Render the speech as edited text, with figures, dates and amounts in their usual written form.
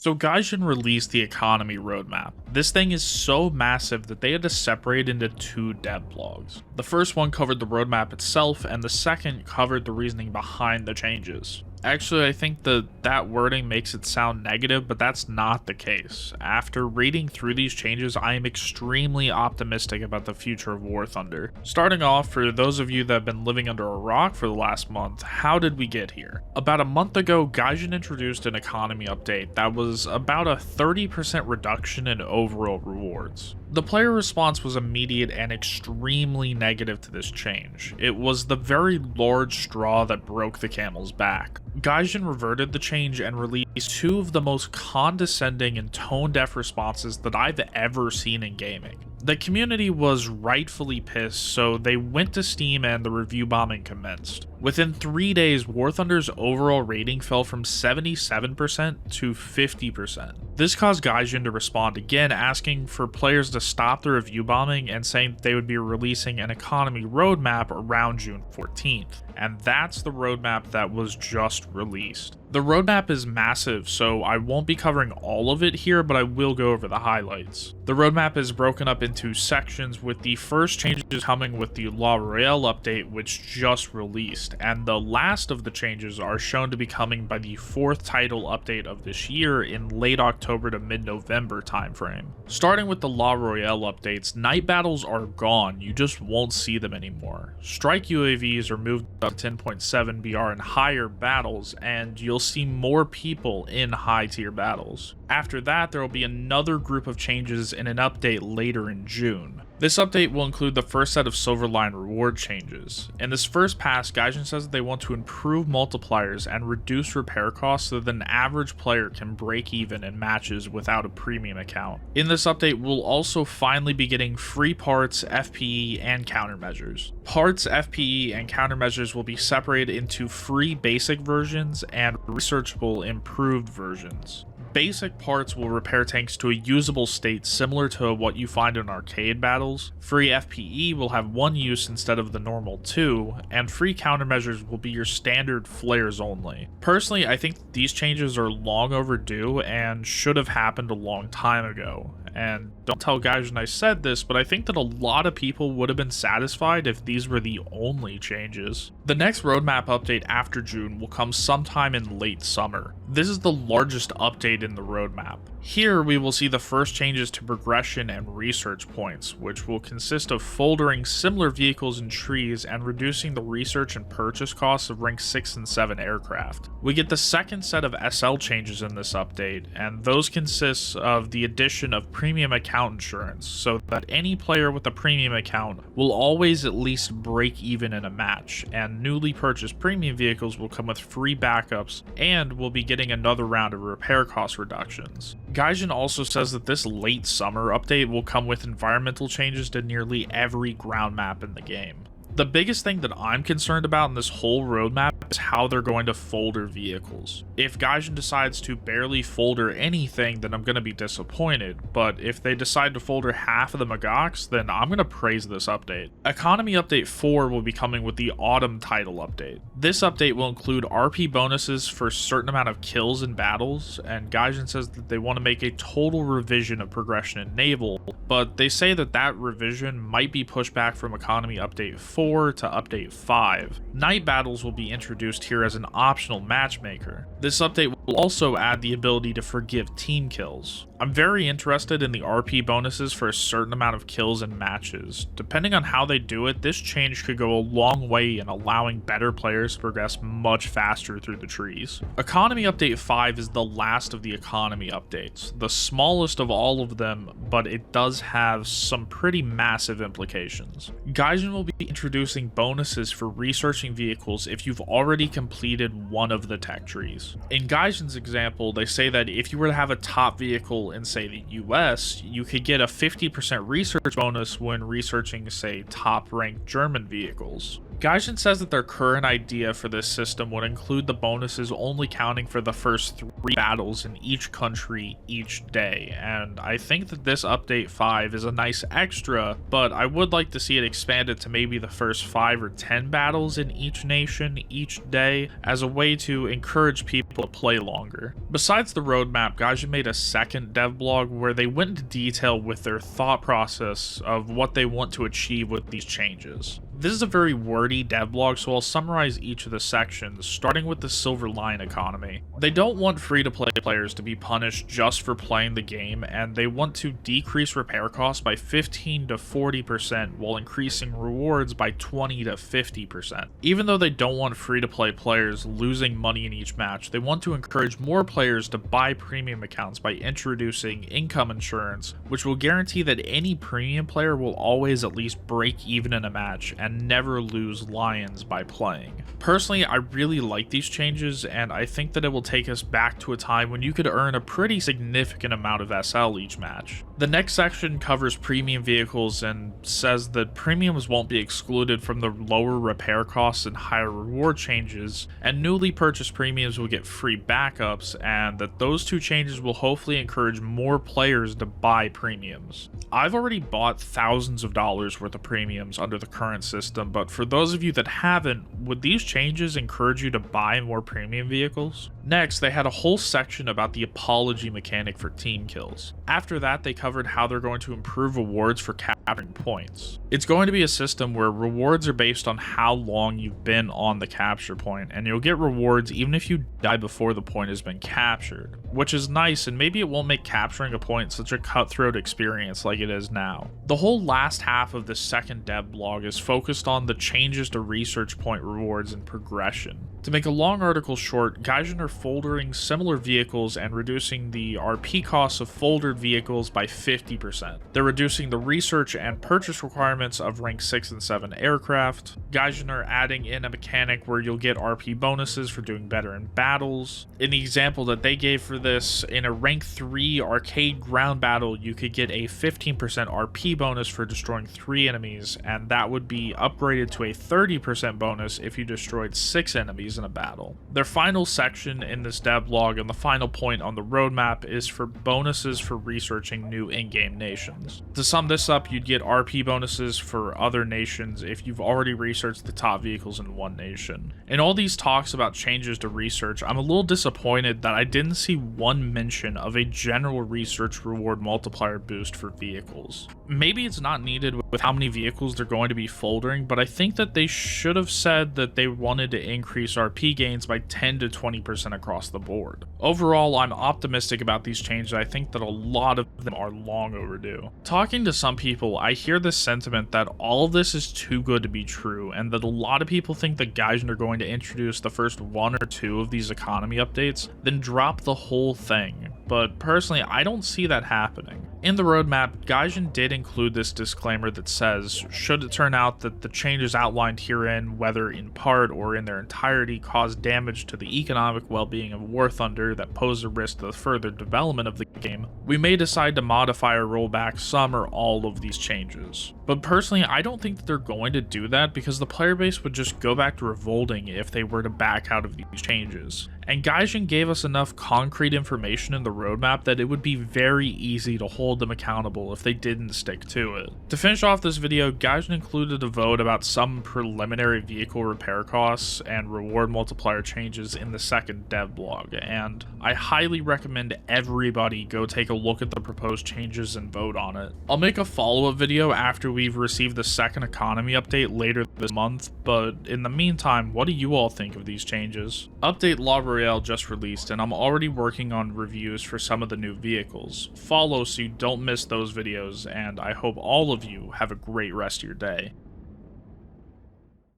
So Gaijin released the economy roadmap. This thing is so massive that they had to separate into two dev blogs. The first one covered the roadmap itself, and the second covered the reasoning behind the changes. Actually, I think that wording makes it sound negative, but that's not the case. After reading through these changes, I am extremely optimistic about the future of War Thunder. Starting off, for those of you that have been living under a rock for the last month, how did we get here? About a month ago, Gaijin introduced an economy update that was about a 30% reduction in overall rewards. The player response was immediate and extremely negative to this change. It was the very large straw that broke the camel's back. Gaijin reverted the change and released two of the most condescending and tone-deaf responses that I've ever seen in gaming. The community was rightfully pissed, so they went to Steam and the review bombing commenced. Within 3 days, War Thunder's overall rating fell from 77% to 50%. This caused Gaijin to respond again, asking for players to stop the review bombing and saying that they would be releasing an economy roadmap around June 14th. And that's the roadmap that was just released. The roadmap is massive, so I won't be covering all of it here, but I will go over the highlights. The roadmap is broken up into sections, with the first changes coming with the La Royale update, which just released, and the last of the changes are shown to be coming by the fourth title update of this year in late October to mid-November timeframe. Starting with the La Royale updates, night battles are gone, you just won't see them anymore. Strike UAVs are moved up to 10.7 BR in higher battles, and you'll see more people in high tier battles. After that, there will be another group of changes in an update later in June. This update will include the first set of Silverline reward changes. In this first pass, Gaijin says that they want to improve multipliers and reduce repair costs so that an average player can break even in matches without a premium account. In this update, we'll also finally be getting free parts, FPE, and countermeasures. Parts, FPE, and countermeasures will be separated into free basic versions and researchable improved versions. Basic parts will repair tanks to a usable state similar to what you find in arcade battles, free FPE will have one use instead of the normal two, and free countermeasures will be your standard flares only. Personally, I think these changes are long overdue and should have happened a long time ago. And don't tell Gaijin I said this, but I think that a lot of people would have been satisfied if these were the only changes. The next roadmap update after June will come sometime in late summer. This is the largest update in the roadmap. Here we will see the first changes to progression and research points, which will consist of foldering similar vehicles and trees and reducing the research and purchase costs of rank 6 and 7 aircraft. We get the second set of SL changes in this update, and those consist of the addition of premium account insurance, so that any player with a premium account will always at least break even in a match, and newly purchased premium vehicles will come with free backups and will be getting another round of repair cost reductions. Gaijin also says that this late summer update will come with environmental changes to nearly every ground map in the game. The biggest thing that I'm concerned about in this whole roadmap is how they're going to folder vehicles. If Gaijin decides to barely folder anything, then I'm going to be disappointed, but if they decide to folder half of the Magax, then I'm going to praise this update. Economy Update 4 will be coming with the Autumn title update. This update will include RP bonuses for a certain amount of kills in battles, and Gaijin says that they want to make a total revision of progression in Naval, but they say that that revision might be pushed back from Economy Update 4 to Update 5. Night battles will be introduced here as an optional matchmaker. This update will also add the ability to forgive team kills. I'm very interested in the RP bonuses for a certain amount of kills in matches. Depending on how they do it, this change could go a long way in allowing better players to progress much faster through the trees. Economy Update 5 is the last of the economy updates, the smallest of all of them, but it does have some pretty massive implications. Gaijin will be introducing bonuses for researching vehicles if you've already completed one of the tech trees. In Gaijin's example, they say that if you were to have a top vehicle in, say, the US, you could get a 50% research bonus when researching, say, top-ranked German vehicles. Gaijin says that their current idea for this system would include the bonuses only counting for the first 3 battles in each country each day, and I think that this update 5 is a nice extra, but I would like to see it expanded to maybe the first 5 or 10 battles in each nation each day as a way to encourage people to play longer. Besides the roadmap, Gaijin made a second dev blog where they went into detail with their thought process of what they want to achieve with these changes. This is a very wordy dev blog, so I'll summarize each of the sections, starting with the Silver Line economy. They don't want free-to-play players to be punished just for playing the game, and they want to decrease repair costs by 15 to 40% while increasing rewards by 20 to 50%. Even though they don't want free-to-play players losing money in each match, they want to encourage more players to buy premium accounts by introducing income insurance, which will guarantee that any premium player will always at least break even in a match and never lose lions by playing. Personally, I really like these changes, and I think that it will take us back to a time when you could earn a pretty significant amount of SL each match. The next section covers premium vehicles and says that premiums won't be excluded from the lower repair costs and higher reward changes, and newly purchased premiums will get free backups, and that those 2 changes will hopefully encourage more players to buy premiums. I've already bought thousands of dollars worth of premiums under the current system, but for those of you that haven't, would these changes encourage you to buy more premium vehicles? Next, they had a whole section about the apology mechanic for team kills. After that, they covered how they're going to improve rewards for capturing points. It's going to be a system where rewards are based on how long you've been on the capture point, and you'll get rewards even if you die before the point has been captured, which is nice, and maybe it won't make capturing a point such a cutthroat experience like it is now. The whole last half of the second dev blog is focused on the changes to research point rewards and progression. To make a long article short, Gaijin are foldering similar vehicles and reducing the RP costs of foldered vehicles by 50%. They're reducing the research and purchase requirements of rank 6 and 7 aircraft. Gaijin are adding in a mechanic where you'll get RP bonuses for doing better in battles. In the example that they gave for this, in a rank 3 arcade ground battle, you could get a 15% RP bonus for destroying 3 enemies, and that would be upgraded to a 30% bonus if you destroyed 6 enemies in a battle. Their final section in this devlog and the final point on the roadmap is for bonuses for researching new in-game nations. To sum this up, you'd get RP bonuses for other nations if you've already researched the top vehicles in one nation. In all these talks about changes to research, I'm a little disappointed that I didn't see one mention of a general research reward multiplier boost for vehicles. Maybe it's not needed with how many vehicles they're going to be foldering, but I think that they should have said that they wanted to increase RP gains by 10 to 20% across the board. Overall, I'm optimistic about these changes. I think that a lot of them are long overdue. Talking to some people, I hear this sentiment that all of this is too good to be true, and that a lot of people think that Gaijin are going to introduce the first 1 or 2 of these economy updates, then drop the whole thing. But personally, I don't see that happening. In the roadmap, Gaijin did include this disclaimer that says, should it turn out that the changes outlined herein, whether in part or in their entirety, cause damage to the economic well-being of War Thunder that pose a risk to the further development of the game, we may decide to modify or roll back some or all of these changes. But personally, I don't think that they're going to do that because the player base would just go back to revolting if they were to back out of these changes. And Gaijin gave us enough concrete information in the roadmap that it would be very easy to hold them accountable if they didn't stick to it. To finish off this video, Gaijin included a vote about some preliminary vehicle repair costs and reward multiplier changes in the second dev blog, and I highly recommend everybody go take a look at the proposed changes and vote on it. I'll make a follow-up video after we've received the second economy update later this month, but in the meantime, what do you all think of these changes? Update La Royale just released, and I'm already working on reviews for some of the new vehicles. Follow so you don't miss those videos, and I hope all of you have a great rest of your day.